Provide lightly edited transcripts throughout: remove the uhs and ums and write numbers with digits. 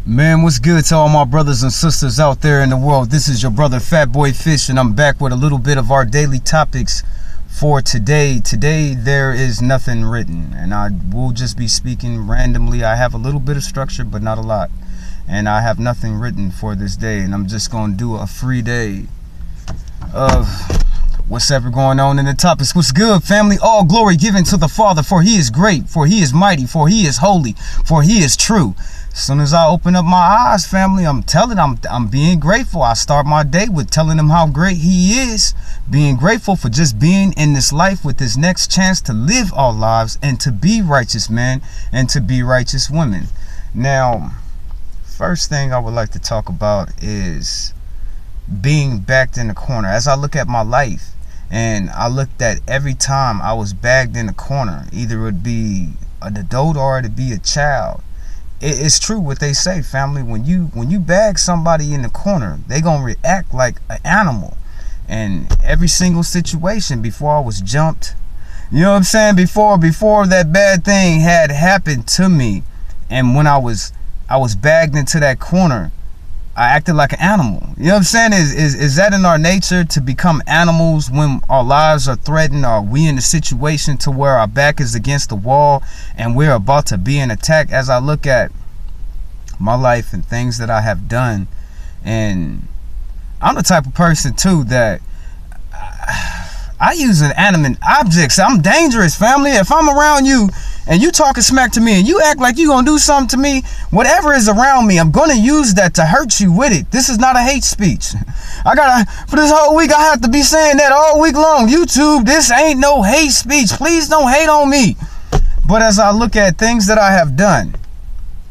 Man, what's good to all my brothers and sisters out there in the world? This is your brother Fat Boy Fish, and I'm back with a little bit of our daily topics for today. Today there is nothing written, and I will just be speaking randomly. I have a little bit of structure, but not a lot, and I have nothing written for this day, and I'm just going to do a free day of what's ever going on in the topics. What's good, family? All glory given to the Father, for he is great, for he is mighty, for he is holy, for he is true. As soon as I open up my eyes, family, I'm being grateful. I start my day with telling him how great he is, being grateful for just being in this life with this next chance to live our lives and to be righteous men and to be righteous women. Now, first thing I would like to talk about is being backed in the corner. As I look at my life, and I looked at every time I was bagged in the corner, either it would be an adult or it would be a child. It's true what they say, family. When you bag somebody in the corner, they gonna react like an animal. And every single situation, before I was jumped, you know what I'm saying, before that bad thing had happened to me, and when I was bagged into that corner, I acted like an animal. You know what I'm saying? Is that in our nature, to become animals when our lives are threatened? Are we in a situation to where our back is against the wall and we're about to be an attack? As I look at my life and things that I have done, and I'm the type of person too that I use inanimate objects. I'm dangerous, family. If I'm around you and you talking smack to me and you act like you gonna do something to me, whatever is around me, I'm gonna use that to hurt you with it. This is not a hate speech. For this whole week, I have to be saying that all week long. YouTube, this ain't no hate speech. Please don't hate on me. But as I look at things that I have done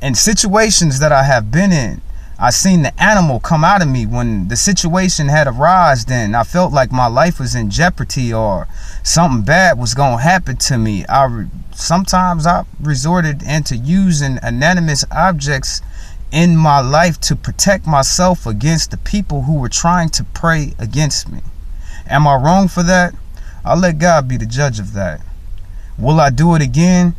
and situations that I have been in, I seen the animal come out of me when the situation had arisen, and I felt like my life was in jeopardy or something bad was going to happen to me. Sometimes I resorted into using inanimate objects in my life to protect myself against the people who were trying to prey against me. Am I wrong for that? I'll let God be the judge of that. Will I do it again?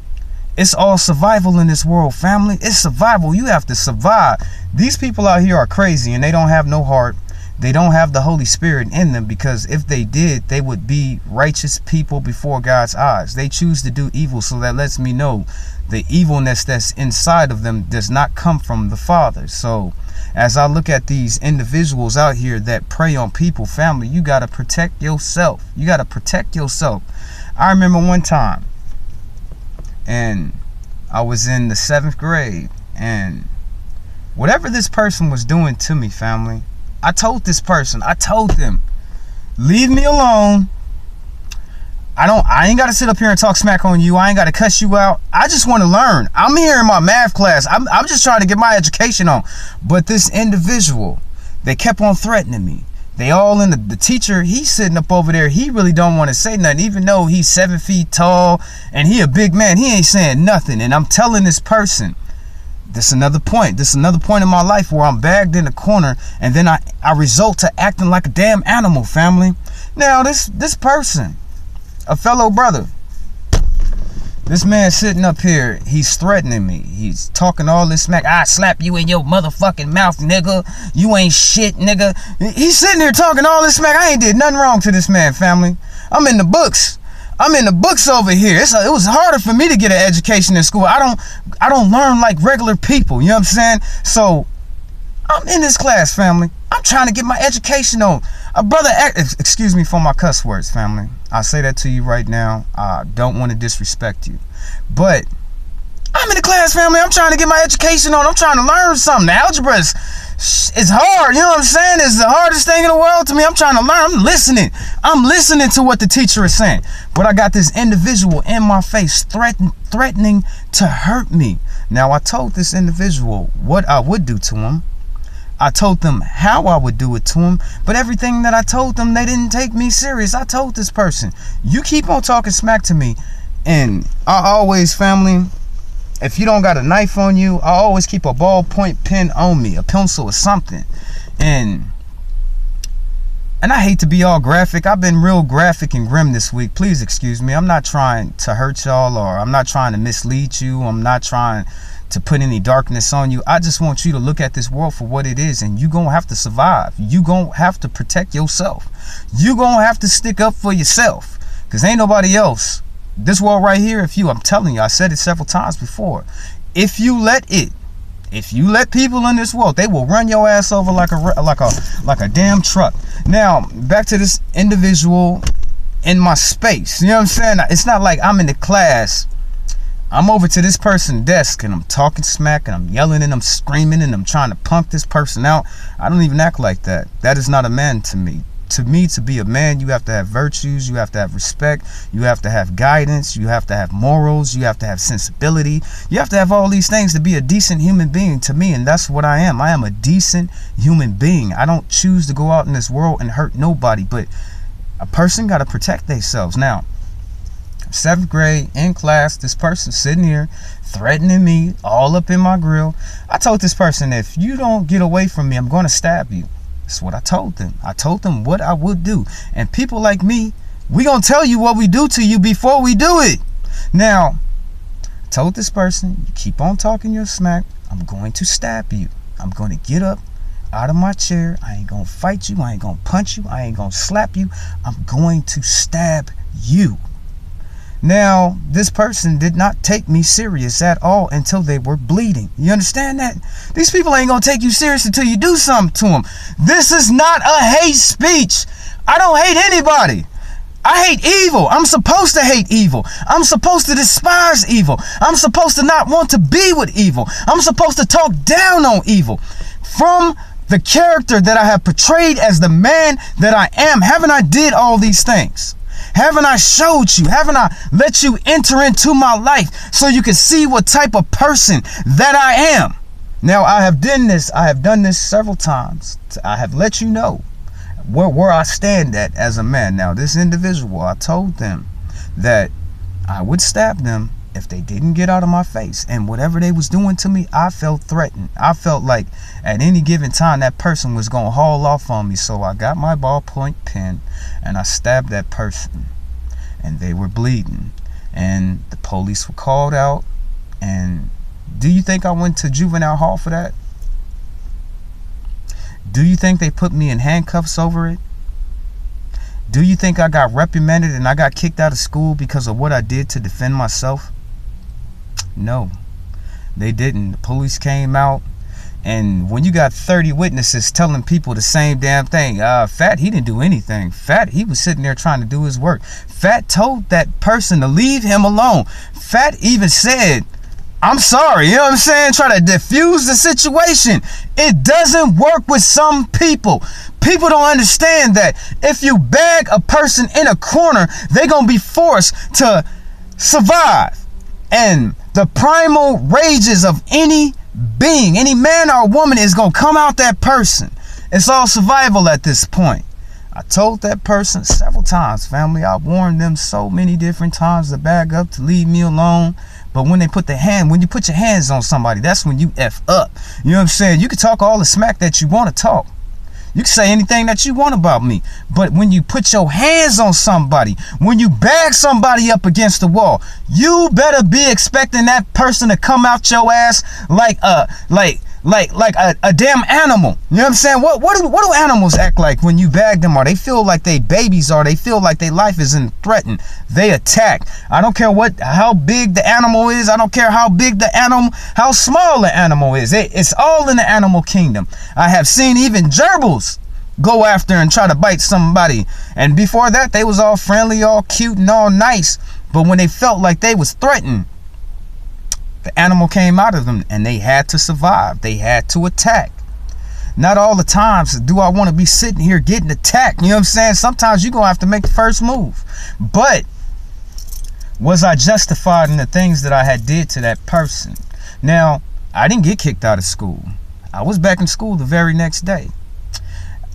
It's all survival in this world, family. It's survival. You have to survive. These people out here are crazy, and they don't have no heart. They don't have the Holy Spirit in them, because if they did, they would be righteous people before God's eyes. They choose to do evil, so that lets me know the evilness that's inside of them does not come from the Father. So as I look at these individuals out here that prey on people, family, you got to protect yourself. You got to protect yourself. I remember one time, and I was in the 7th grade, and whatever this person was doing to me, family, I told them, leave me alone. I ain't got to sit up here and talk smack on you. I ain't got to cuss you out. I just want to learn. I'm here in my math class. I'm just trying to get my education on. But this individual, they kept on threatening me. They all in the teacher, he's sitting up over there. He really don't want to say nothing, even though he's 7 feet tall and he a big man. He ain't saying nothing. And I'm telling this person, this is another point in my life where I'm bagged in the corner, and then I result to acting like a damn animal, family. Now this person, a fellow brother, this man sitting up here, he's threatening me. He's talking all this smack. I slap you in your motherfucking mouth, nigga. You ain't shit, nigga. He's sitting here talking all this smack. I ain't did nothing wrong to this man, family. I'm in the books. Over here. It was harder for me to get an education in school. I don't learn like regular people. You know what I'm saying? So I'm in this class, family. I'm trying to get my education on. A brother, excuse me for my cuss words, family. I say that to you right now. I don't want to disrespect you, but I'm in the class, family. I'm trying to get my education on. I'm trying to learn something. The algebra is hard. You know what I'm saying? It's the hardest thing in the world to me. I'm trying to learn. I'm listening to what the teacher is saying. But I got this individual in my face threatening to hurt me. Now, I told this individual what I would do to him. I told them how I would do it to him, but everything that I told them, they didn't take me serious. I told this person, you keep on talking smack to me, and I always, family, if you don't got a knife on you, I always keep a ballpoint pen on me, a pencil or something. And I hate to be all graphic. I've been real graphic and grim this week. Please excuse me. I'm not trying to hurt y'all, or I'm not trying to mislead you. I'm not trying to put any darkness on you. I just want you to look at this world for what it is, and you gonna have to survive. You gonna have to protect yourself. You gonna have to stick up for yourself, because ain't nobody else. This world right here, I'm telling you, I said it several times before, if you let people in this world, they will run your ass over like a damn truck. Now, back to this individual in my space. You know what I'm saying? It's not like I'm in the class. I'm over to this person's desk and I'm talking smack and I'm yelling and I'm screaming and I'm trying to punk this person out. I don't even act like that. That is not a man to me. To me, to be a man, you have to have virtues, you have to have respect, you have to have guidance, you have to have morals, you have to have sensibility, you have to have all these things to be a decent human being to me, and that's what I am. I am a decent human being. I don't choose to go out in this world and hurt nobody, but a person got to protect themselves. Now, 7th grade, in class, this person sitting here threatening me all up in my grill. I told this person, if you don't get away from me, I'm going to stab you. That's what I told them. I told them what I would do. And people like me, we gonna tell you what we do to you before we do it. Now, I told this person, you keep on talking your smack, I'm going to stab you. I'm going to get up out of my chair. I ain't gonna fight you. I ain't gonna punch you. I ain't gonna slap you. I'm going to stab you. Now, this person did not take me serious at all until they were bleeding. You understand that? These people ain't gonna take you serious until you do something to them. This is not a hate speech. I don't hate anybody. I hate evil. I'm supposed to hate evil. I'm supposed to despise evil. I'm supposed to not want to be with evil. I'm supposed to talk down on evil. From the character that I have portrayed as the man that I am, haven't I did all these things? Haven't I showed you? Haven't I let you enter into my life so you can see what type of person that I am? Now, I have done this several times. I have let you know where I stand at as a man. Now, this individual, I told them that I would stab them if they didn't get out of my face. And whatever they was doing to me, I felt threatened. I felt like at any given time that person was going to haul off on me. So I got my ballpoint pen and I stabbed that person. And they were bleeding. And the police were called out. And do you think I went to juvenile hall for that? Do you think they put me in handcuffs over it? Do you think I got reprimanded and I got kicked out of school because of what I did to defend myself? No, they didn't. The police came out, and when you got 30 witnesses telling people the same damn thing, Fat, he didn't do anything. Fat, he was sitting there trying to do his work. Fat told that person to leave him alone. Fat even said, I'm sorry, you know what I'm saying? Try to diffuse the situation. It doesn't work with some people. People don't understand that if you bag a person in a corner, they're going to be forced to survive. And the primal rages of any being, any man or woman, is going to come out that person. It's all survival at this point. I told that person several times, family. I warned them so many different times to bag up, to leave me alone. But when you put your hands on somebody, that's when you F up. You know what I'm saying? You can talk all the smack that you want to talk. You can say anything that you want about me. But when you put your hands on somebody, when you bag somebody up against the wall, you better be expecting that person to come out your ass like a damn animal. You know what I'm saying? What do animals act like when you bag them? Or they feel like they babies, or they feel like their life is threatened. They attack. I don't care how big the animal is. I don't care how small the animal is. It's all in the animal kingdom. I have seen even gerbils go after and try to bite somebody. And before that, they was all friendly, all cute, and all nice. But when they felt like they was threatened, the animal came out of them, and they had to survive. They had to attack. Not all the times do I want to be sitting here getting attacked. You know what I'm saying? Sometimes you're going to have to make the first move. But was I justified in the things that I had did to that person? Now, I didn't get kicked out of school. I was back in school the very next day.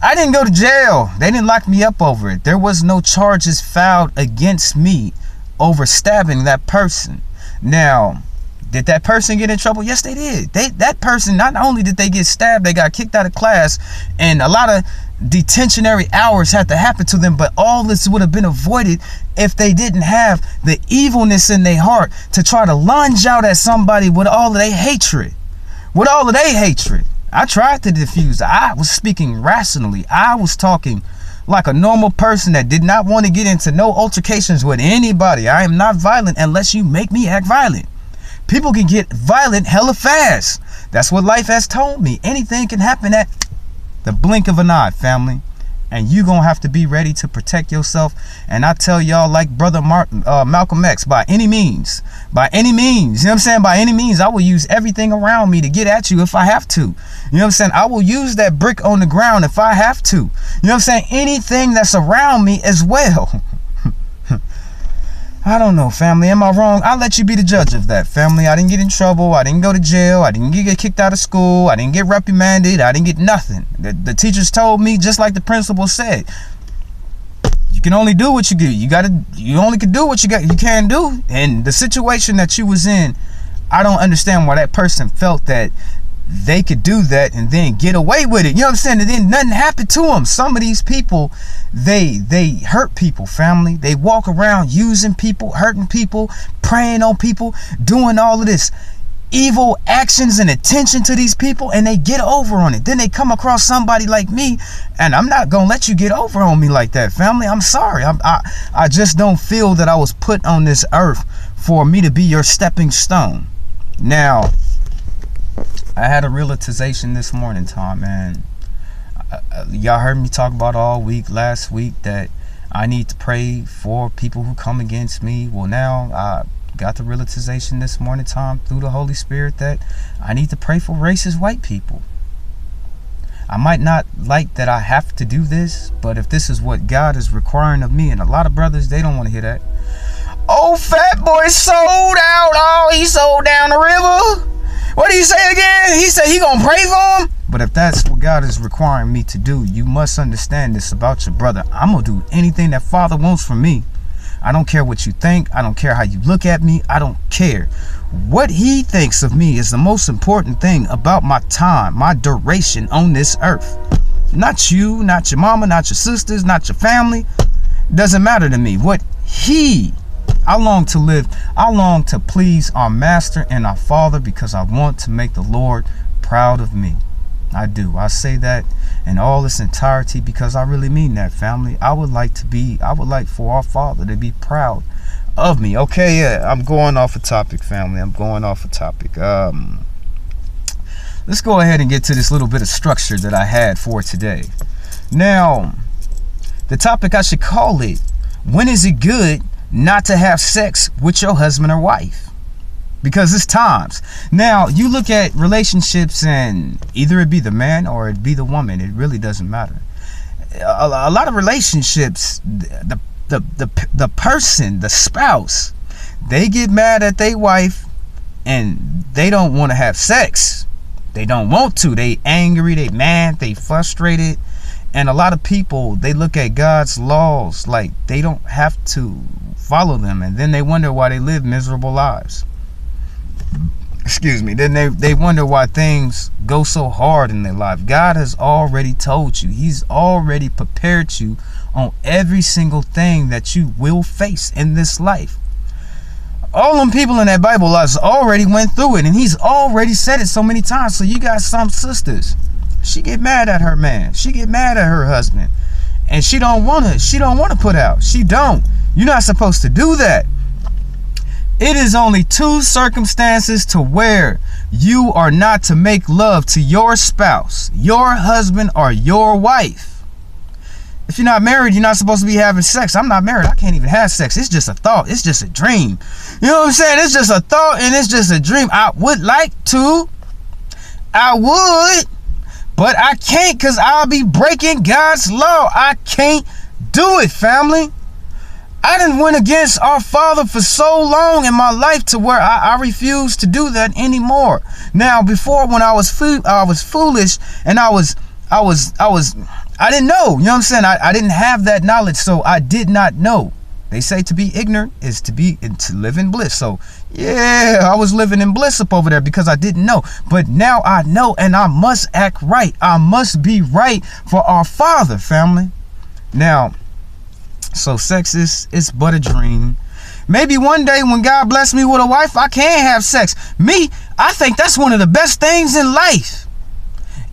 I didn't go to jail. They didn't lock me up over it. There was no charges filed against me over stabbing that person. Now, did that person get in trouble? Yes, they did. That person, not only did they get stabbed, they got kicked out of class. And a lot of detentionary hours had to happen to them, but all this would have been avoided if they didn't have the evilness in their heart to try to lunge out at somebody with all of their hatred. I tried to diffuse. I was speaking rationally. I was talking like a normal person that did not want to get into no altercations with anybody. I am not violent unless you make me act violent. People can get violent hella fast. That's what life has told me. Anything can happen at the blink of an eye, family. And you gonna have to be ready to protect yourself. And I tell y'all, like brother Malcolm X, by any means, you know what I'm saying? By any means, I will use everything around me to get at you if I have to. You know what I'm saying? I will use that brick on the ground if I have to. You know what I'm saying? Anything that's around me as well. I don't know, family. Am I wrong? I'll let you be the judge of that, family. I didn't get in trouble. I didn't go to jail. I didn't get kicked out of school. I didn't get reprimanded. I didn't get nothing. The teachers told me, just like the principal said, you can only do what you do. You only can do what you can do. And the situation that you was in, I don't understand why that person felt that they could do that and then get away with it. You know what I'm saying? And then nothing happened to them. Some of these people, they hurt people, family. They walk around using people, hurting people, preying on people, doing all of this evil actions and attention to these people, and they get over on it. Then they come across somebody like me, and I'm not gonna let you get over on me like that, family. I'm sorry. I just don't feel that I was put on this earth for me to be your stepping stone. Now, I had a realization this morning, Tom, man. Y'all heard me talk about all week, last week, that I need to pray for people who come against me. Well, now I got the realization this morning, Tom, through the Holy Spirit, that I need to pray for racist white people. I might not like that I have to do this, but if this is what God is requiring of me, and a lot of brothers, they don't want to hear that. Oh, Fat Boy sold out. Oh, he sold down the river. What did he say again? He said he gonna pray for him? But if that's what God is requiring me to do, you must understand this about your brother. I'm gonna do anything that Father wants from me. I don't care what you think. I don't care how you look at me. I don't care. What he thinks of me is the most important thing about my time, my duration on this earth. Not you, not your mama, not your sisters, not your family. It doesn't matter to me. I long to live. I long to please our Master and our Father, because I want to make the Lord proud of me. I do. I say that in all its entirety because I really mean that, family. I would like for our Father to be proud of me. Okay, yeah, I'm going off a topic, family. I'm going off a topic. Let's go ahead and get to this little bit of structure that I had for today. Now, the topic, I should call it, when is it good not to have sex with your husband or wife? Because it's times. Now, you look at relationships, and either it be the man or it be the woman, it really doesn't matter. A lot of relationships, the person, the spouse, they get mad at their wife and they don't want to have sex. They don't want to. They angry, they mad, they frustrated. And a lot of people, they look at God's laws like they don't have to follow them, and then they wonder why they live miserable lives. Excuse me. Then they wonder why things go so hard in their life. God has already told you. He's already prepared you on every single thing that you will face in this life. All them people in that Bible has already went through it, and he's already said it so many times. So you got some sisters, she get mad at her man, she get mad at her husband, and she don't want to put out. She don't. You're not supposed to do that. It is only two circumstances to where you are not to make love to your spouse, your husband, or your wife. If you're not married, you're not supposed to be having sex. I'm not married. I can't even have sex. It's just a thought. It's just a dream. You know what I'm saying? It's just a thought and it's just a dream. I would like to. I would. But I can't, because I'll be breaking God's law. I can't do it, family. I done went against our Father for so long in my life to where I refuse to do that anymore. Now, before, when I was foolish and I didn't know, you know what I'm saying? I didn't have that knowledge, so I did not know. They say to be ignorant is to live in bliss. So yeah, I was living in bliss up over there because I didn't know. But now I know, and I must act right. I must be right for our Father, family. Now, so sex is but a dream. Maybe one day when God bless me with a wife, I can have sex. Me, I think that's one of the best things in life.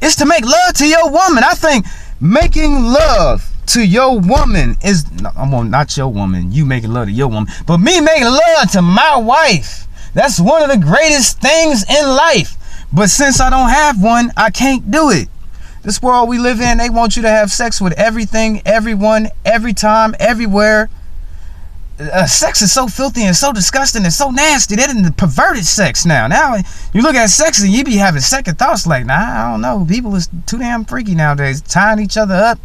Is to make love to your woman. I think making love to your woman is, not your woman, you making love to your woman, but me making love to my wife. That's one of the greatest things in life. But since I don't have one, I can't do it. This world we live in, they want you to have sex with everything, everyone, every time, everywhere. Sex is so filthy and so disgusting and so nasty. They're in the perverted sex now. Now you look at sex and you be having second thoughts like, nah, I don't know. People is too damn freaky nowadays, tying each other up,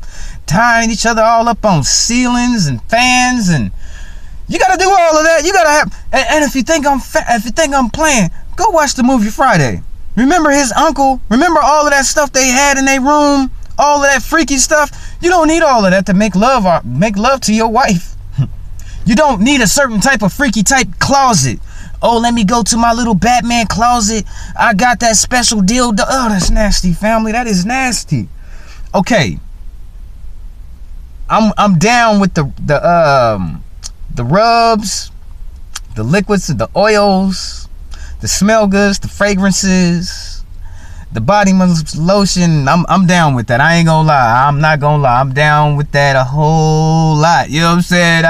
tying each other all up on ceilings and fans, and you gotta do all of that. You gotta have. And if you think I'm playing, go watch the movie Friday. Remember his uncle? Remember all of that stuff they had in their room? All of that freaky stuff. You don't need all of that to make love to your wife. You don't need a certain type of freaky type closet. Oh, let me go to my little Batman closet. I got that special dildo. Oh, that's nasty, family. That is nasty. Okay. I'm down with the rubs, the liquids, the oils, the smell goods, the fragrances, the body lotion. I'm down with that. I ain't gonna lie. I'm not gonna lie. I'm down with that a whole lot. You know what I'm saying?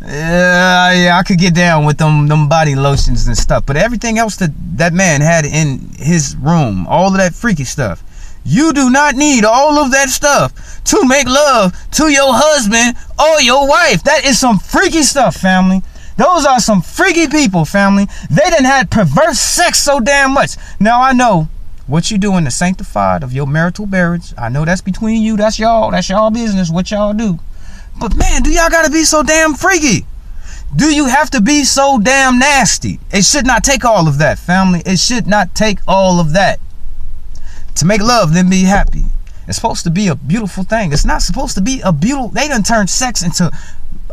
Yeah, I could get down with them body lotions and stuff. But everything else that man had in his room, all of that freaky stuff, you do not need all of that stuff to make love to your husband or your wife. That is some freaky stuff, family. Those are some freaky people, family. They done had perverse sex so damn much. Now I know what you do in the sanctified of your marital marriage. I know that's between you. That's y'all business. What y'all do. But man, do y'all gotta be so damn freaky? Do you have to be so damn nasty? It should not take all of that, family. It should not take all of that. To make love, then be happy. It's supposed to be a beautiful thing. It's not supposed to be a beautiful. They done turned sex into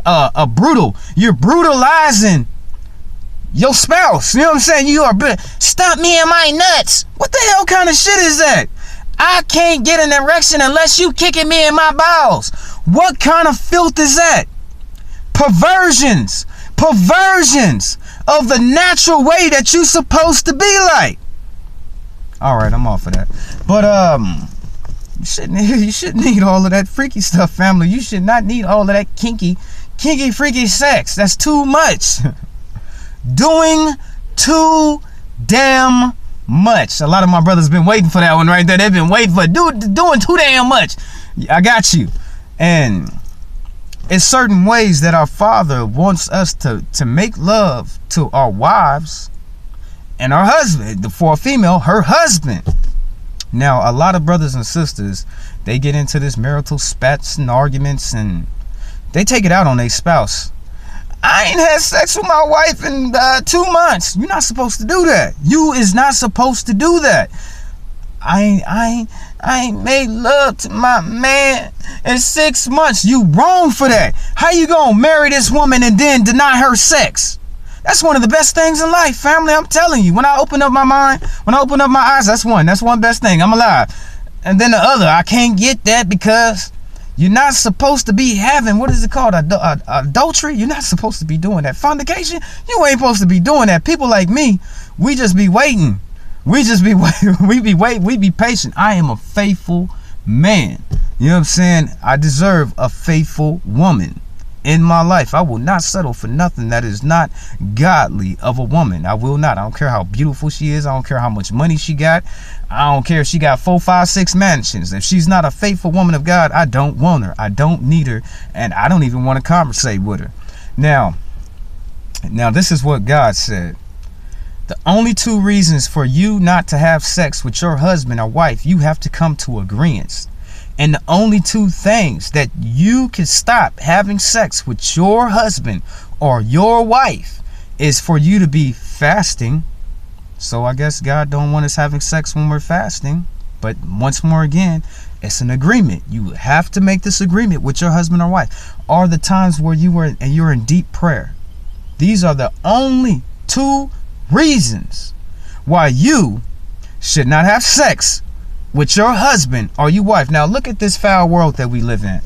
a brutal. You're brutalizing your spouse. You know what I'm saying? You are stop me in my nuts. What the hell kind of shit is that? I can't get an erection unless you kicking me in my bowels. What kind of filth is that? Perversions of the natural way that you supposed to be like. All right, I'm off of that. But you shouldn't need all of that freaky stuff, family. You should not need all of that kinky, freaky sex. That's too much. Doing too damn much. A lot of my brothers been waiting for that one right there. They've been waiting for doing too damn much. I got you. And it's certain ways that our Father wants us to make love to our wives and our husband. For a female, her husband. Now, a lot of brothers and sisters, they get into this marital spats and arguments, and they take it out on their spouse. I ain't had sex with my wife in 2 months. You're not supposed to do that. You is not supposed to do that. I ain't made love to my man in 6 months. You wrong for that. How you gonna marry this woman and then deny her sex? That's one of the best things in life, family. I'm telling you. When I open up my mind, when I open up my eyes, that's one best thing. I'm alive. And then the other, I can't get that because you're not supposed to be having, what is it called, adultery? You're not supposed to be doing that. Fornication? You ain't supposed to be doing that. People like me, we just be waiting. We be patient. I am a faithful man. You know what I'm saying? I deserve a faithful woman in my life. I will not settle for nothing that is not godly of a woman. I will not. I don't care how beautiful she is. I don't care how much money she got. I don't care if she got 4, 5, 6 mansions. If she's not a faithful woman of God, I don't want her. I don't need her. And I don't even want to conversate with her. Now, this is what God said. The only 2 reasons for you not to have sex with your husband or wife, you have to come to agreement. And the only 2 things that you can stop having sex with your husband or your wife is for you to be fasting. So I guess God don't want us having sex when we're fasting. But once more again, it's an agreement. You have to make this agreement with your husband or wife. Are the times where you're in deep prayer. These are the only 2 reasons why you should not have sex with your husband or your wife. Now look at this foul world that we live in.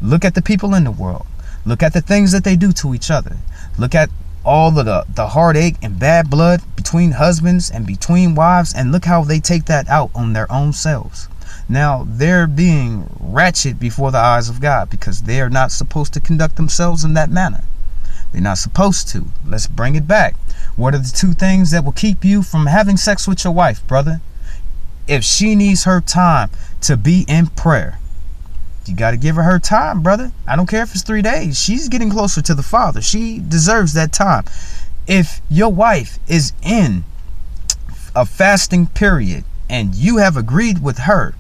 Look at the people in the world. Look at the things that they do to each other. Look at all of the heartache and bad blood between husbands and between wives, and look how they take that out on their own selves. Now they're being ratchet before the eyes of God because they are not supposed to conduct themselves in that manner. They're not supposed to. Let's bring it back. What are the 2 things that will keep you from having sex with your wife, brother? If she needs her time to be in prayer, you got to give her time, brother. I don't care if it's 3 days. She's getting closer to the Father. She deserves that time. If your wife is in a fasting period and you have agreed with her,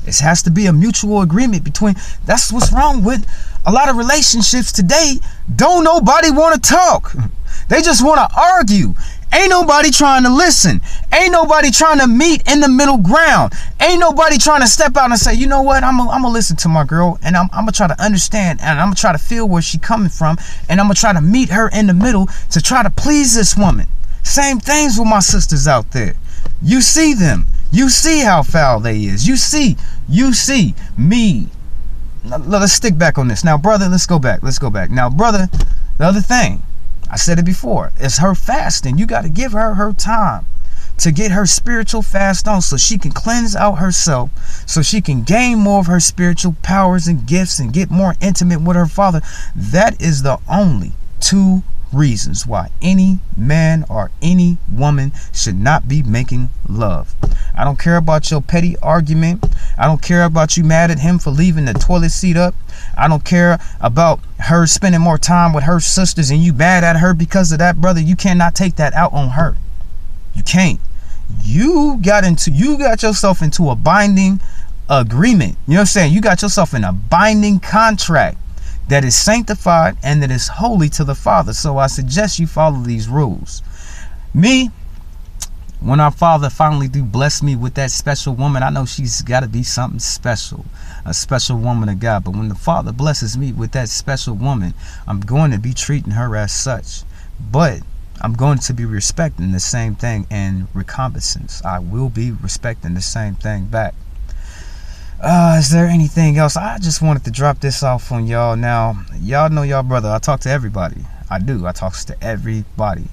it has to be a mutual agreement between. That's what's wrong with a lot of relationships today. Don't nobody want to talk. They just want to argue. Ain't nobody trying to listen. Ain't nobody trying to meet in the middle ground. Ain't nobody trying to step out and say, you know what, I'm gonna listen to my girl, and I'm gonna try to understand, and I'm gonna try to feel where she's coming from, and I'm gonna try to meet her in the middle to try to please this woman. Same things with my sisters out there. You see them. You see how foul they is. You see me. Let's stick back on this. Now, brother, let's go back. Now, brother, the other thing, I said it before, it's her fasting. You got to give her time to get her spiritual fast on so she can cleanse out herself, so she can gain more of her spiritual powers and gifts and get more intimate with her Father. That is the only 2 reasons why any man or any woman should not be making love. I don't care about your petty argument. I don't care about you mad at him for leaving the toilet seat up. I don't care about her spending more time with her sisters and you mad at her because of that, brother. You cannot take that out on her. You can't. You got yourself into a binding agreement. You know what I'm saying? You got yourself in a binding contract that is sanctified and that is holy to the Father. So I suggest you follow these rules. Me, when our Father finally do bless me with that special woman, I know she's got to be something special, a special woman of God. But when the Father blesses me with that special woman, I'm going to be treating her as such. But I'm going to be respecting the same thing in recompensance. I will be respecting the same thing back. Is there anything else? I just wanted to drop this off on y'all. Now, y'all know y'all brother. I talk to everybody. I do. I talk to everybody.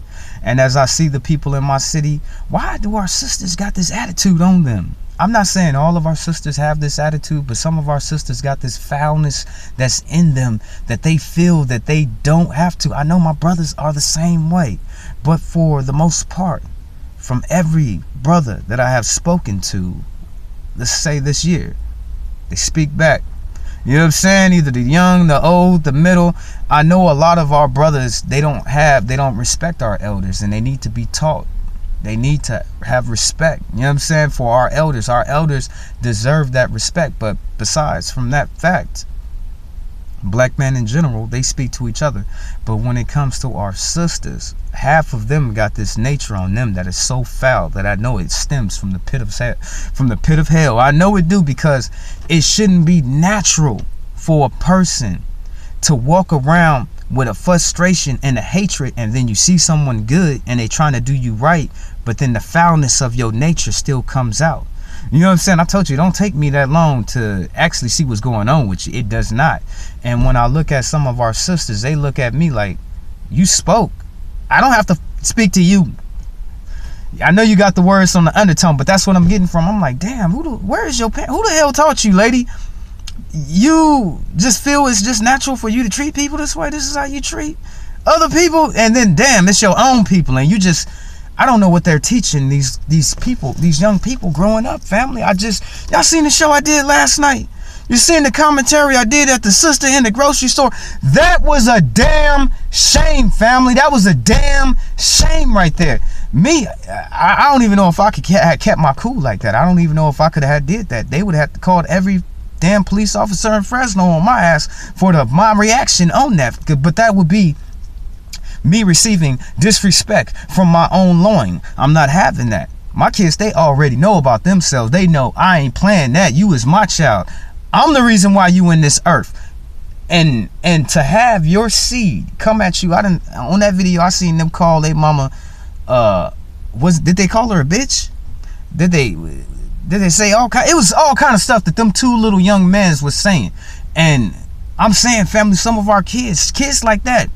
And as I see the people in my city, why do our sisters got this attitude on them? I'm not saying all of our sisters have this attitude, but some of our sisters got this foulness that's in them that they feel that they don't have to. I know my brothers are the same way. But for the most part, from every brother that I have spoken to, let's say this year, they speak back. You know what I'm saying? Either the young, the old, the middle. I know a lot of our brothers, they don't respect our elders, and they need to be taught. They need to have respect. You know what I'm saying? For our elders. Our elders deserve that respect. But besides from that fact, black men in general, they speak to each other. But when it comes to our sisters, half of them got this nature on them that is so foul that I know it stems from the pit of hell. I know it do, because it shouldn't be natural for a person to walk around with a frustration and a hatred, and then you see someone good and they trying to do you right, but then the foulness of your nature still comes out. You know what I'm saying? I told you, it don't take me that long to actually see what's going on with you. It does not. And when I look at some of our sisters, they look at me like, you spoke. I don't have to speak to you. I know you got the words on the undertone, but that's what I'm getting from. I'm like, damn, where is your parent? Who the hell taught you, lady? You just feel it's just natural for you to treat people this way? This is how you treat other people? And then, damn, it's your own people, and you just... I don't know what they're teaching these people, these young people growing up, family. Y'all seen the show I did last night? You seen the commentary I did at the sister in the grocery store? That was a damn shame, family. That was a damn shame right there. Me, I don't even know if I could have kept my cool like that. I don't even know if I could have did that. They would have to call every damn police officer in Fresno on my ass for my reaction on that. But that would be me receiving disrespect from my own loin. I'm not having that. My kids, they already know about themselves. They know I ain't playing that. You is my child. I'm the reason why you in this earth. And to have your seed come at you, on that video I seen them call their mama, did they call her a bitch? Did they say all kind? It was all kind of stuff that them two little young men was saying. And I'm saying, family, some of our kids like that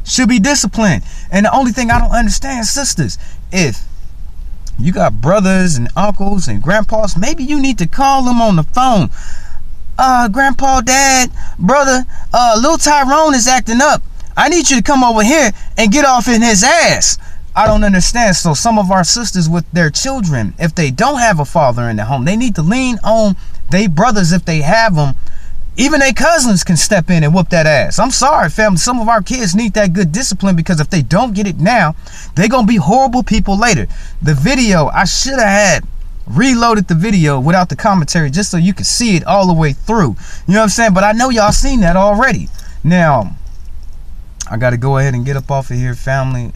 should be disciplined. And the only thing I don't understand, sisters, if you got brothers and uncles and grandpas, maybe you need to call them on the phone. Grandpa, dad, brother, little Tyrone is acting up. I need you to come over here and get off in his ass. I don't understand. So some of our sisters with their children, if they don't have a father in the home, they need to lean on their brothers if they have them. Even their cousins can step in and whoop that ass. I'm sorry, family. Some of our kids need that good discipline, because if they don't get it now, they're going to be horrible people later. The video, I should have had reloaded the video without the commentary just so you could see it all the way through. You know what I'm saying? But I know y'all seen that already. Now, I got to go ahead and get up off of here, family.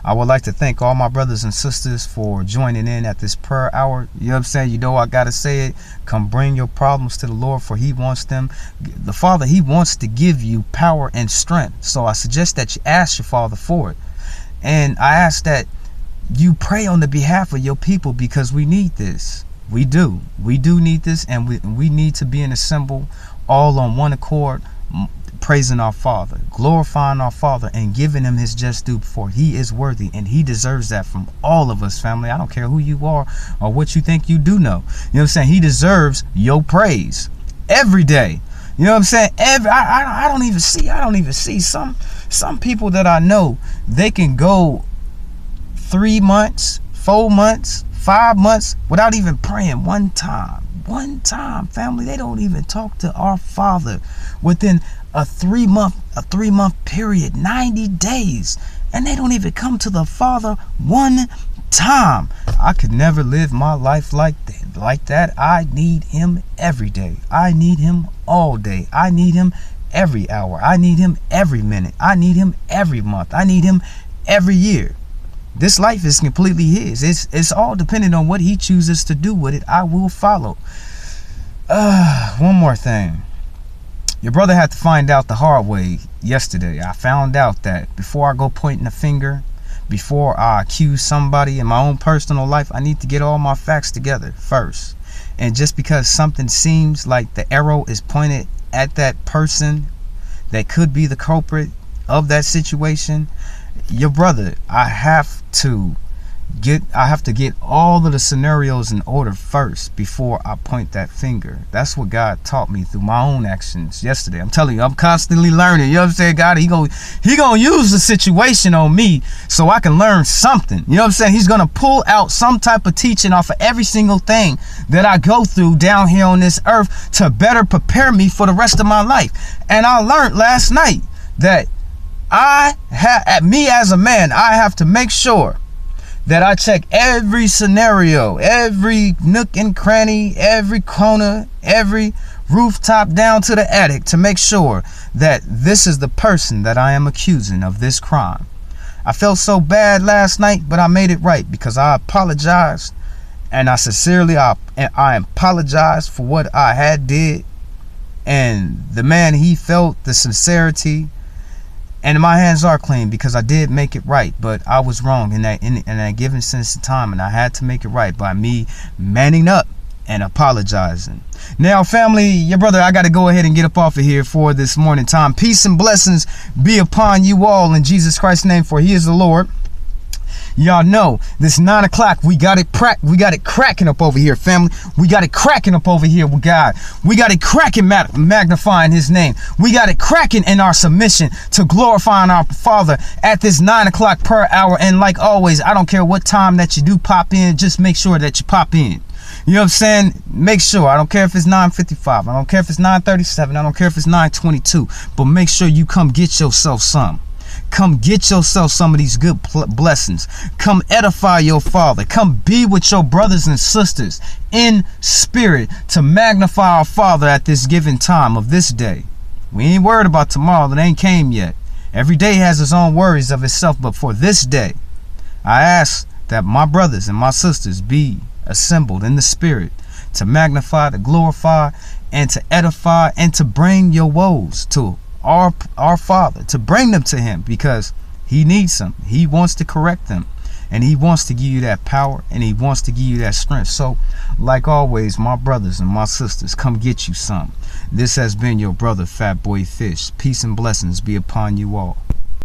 I would like to thank all my brothers and sisters for joining in at this prayer hour. You know what I'm saying? You know I got to say it. Come bring your problems to the Lord, for he wants them. The Father, he wants to give you power and strength. So I suggest that you ask your Father for it. And I ask that you pray on the behalf of your people, because we need this. We do need this, and we need to be in a symbol all on one accord, praising our Father, glorifying our Father, and giving him his just due, for he is worthy and he deserves that from all of us, family. I don't care who you are or what you think you do know. You know what I'm saying? He deserves your praise every day. You know what I'm saying? I don't even see some people that I know, they can go 3 months, 4 months, 5 months without even praying one time, family. They don't even talk to our Father within a 3 month period, 90 days, and they don't even come to the Father one time. I could never live my life like that. I need him every day. I need him all day. I need him every hour. I need him every minute. I need him every month. I need him every year. This life is completely his. It's all dependent on what he chooses to do with it. I will follow. One more thing. Your brother had to find out the hard way yesterday. I found out that before I go pointing a finger, before I accuse somebody in my own personal life, I need to get all my facts together first. And just because something seems like the arrow is pointed at that person that could be the culprit of that situation, your brother, I have to get all of the scenarios in order first before I point that finger. That's what God taught me through my own actions yesterday. I'm telling you, I'm constantly learning. You know what I'm saying? God, he gonna use the situation on me so I can learn something. You know what I'm saying? He's gonna pull out some type of teaching off of every single thing that I go through down here on this earth to better prepare me for the rest of my life. And I learned last night that me as a man, I have to make sure that I check every scenario, every nook and cranny, every corner, every rooftop down to the attic, to make sure that this is the person that I am accusing of this crime. I felt so bad last night, but I made it right, because I apologized, and I sincerely I apologized for what I had did. And the man, he felt the sincerity. And my hands are clean, because I did make it right, but I was wrong in that given sense of time, and I had to make it right by me manning up and apologizing. Now, family, your brother, I got to go ahead and get up off of here for this morning time. Peace and blessings be upon you all in Jesus Christ's name, for he is the Lord. Y'all know this 9 o'clock, we got it cracking up over here, family. We got it cracking up over here with God. We got it cracking, magnifying his name. We got it cracking in our submission to glorifying our Father at this 9 o'clock per hour. And like always, I don't care what time that you do pop in, just make sure that you pop in. You know what I'm saying? Make sure. I don't care if it's 9:55. I don't care if it's 9:37. I don't care if it's 9:22. But make sure you come get yourself some. Come get yourself some of these good blessings. Come edify your Father. Come be with your brothers and sisters in spirit to magnify our Father at this given time of this day. We ain't worried about tomorrow that ain't came yet. Every day has its own worries of itself, but for this day, I ask that my brothers and my sisters be assembled in the spirit to magnify, to glorify, and to edify, and to bring your woes to our Father, to bring them to him, because he needs them. He wants to correct them, and he wants to give you that power, and he wants to give you that strength. So like always, my brothers and my sisters, come get you some. This has been your brother Fat Boy Fish. Peace and blessings be upon you all.